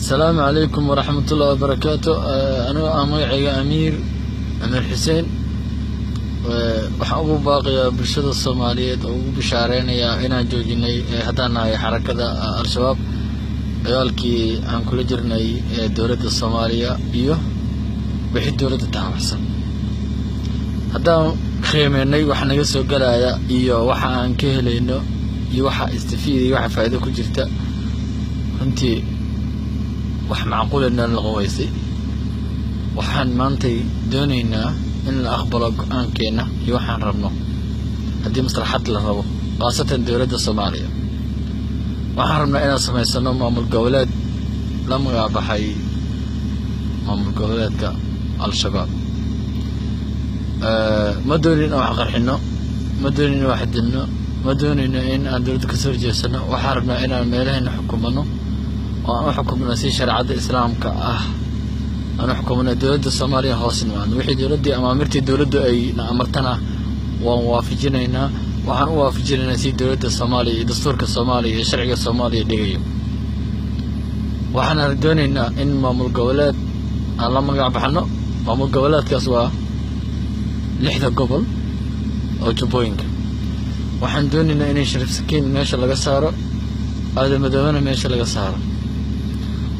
السلام عليكم ورحمة الله وبركاته. أنا مغعي أمير حسين وحابو باقي برشدة الصومالية وبشارين يا إنا جوجيني هدانا حركة الشباب عيالكي عن كل جرني دولة الصومالية وحي دولة التحسن هدا خيميني وحنا يسو قلايا وحا عن كهلينو وحا استفيدي وحا فائدة كجرتا انتي wax macquul ah in la qawaysay waxaan maantay doonaynaa in la aqbalo go'aankeena iyo waxaan rabno hadii maslaxad la rabo qaasatan dawladda Soomaaliya waxaan rabnaa inaan sameysano maamul goboleed la magacaabay maamul goboleedka al-shabaab ma doonayno wax qarxino ma doonayno wax dilno ma doonayno in aan dawladda ka soo jeesano waxaan rabnaa inaan meelaheena xukuumano وأنا حكمنا سي شريعة الإسلام كأه أنا حكمنا دولة الصومالية هاسن وأنا وحي دولة أمامرتي دولة أي أمرتنا ووافجنا وحن وافجنا سي دولة الصومالية دستور الصومالي الشرعية الصومالية دقيقة وحنا ردونينا إن مامل قولات الله ما قاعد بحنا مامل قولات كسوا لحظة قبل أو جبوينك وحن دونينا إن شرف سكين ماشي لقى سارة هذا مدونة ماشي لقى سارة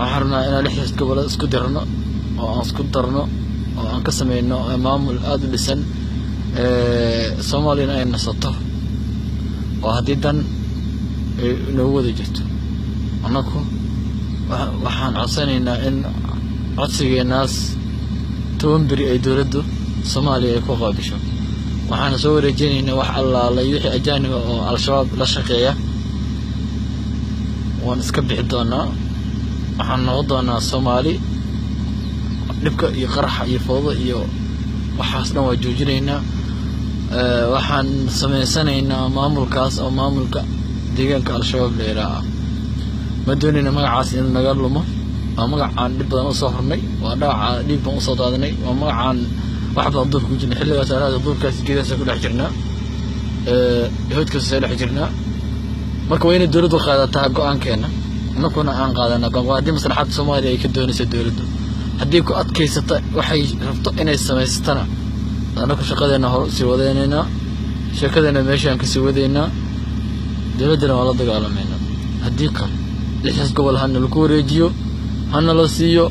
وحرنا إن لحية قبل اسكو درنا واسكو درنا وانقسمينا امام الاد لسن Soomaaliya ay nasato oo hadiidan inuu wada jirto anagu waxaan codsanaynaa in codsigeenaas toonbiri ay dawladdu Soomaaliya ay ku qaabisho waxaan soo wareejinaynaa wax allaala wixii ajaaniba oo al-shabaab la shaqeeya waan iska bixi doonaa waxaan noqon doonaa Soomaali dhibka iyo qaraxa iyo foodo iyo waxaas dhan waa joojinaynaa waxaan sameysanaynaa maamulkaas oo maamulka deegaanka al-shabaab leeyahay ma doonayna magacaas in naga lumo waa magacaan dhib badan u soo hornay waa dhaaca dhib badan u soo daadanay waa magacaan wax badan dad ku jirnay xilligaas aad duurkaas geedaas ku dhex jirnaa hoodkaas soo dhex jirnaa marka wayna dawladdu qaadataa go'aankeena anaguna aan qaadanaa go'aan maslaxad Soomaaliya ay ka doonayso dawladdu haddii ku adkaysata waxay rabto inay sameystana anagu shaqadeena hor sii wadeynayna shaqadeena meeshaan ka sii wadeynaa dawladana wala dagaalamayna haddii kan lixas gobol hana lagu wareejiyo hana la siiyo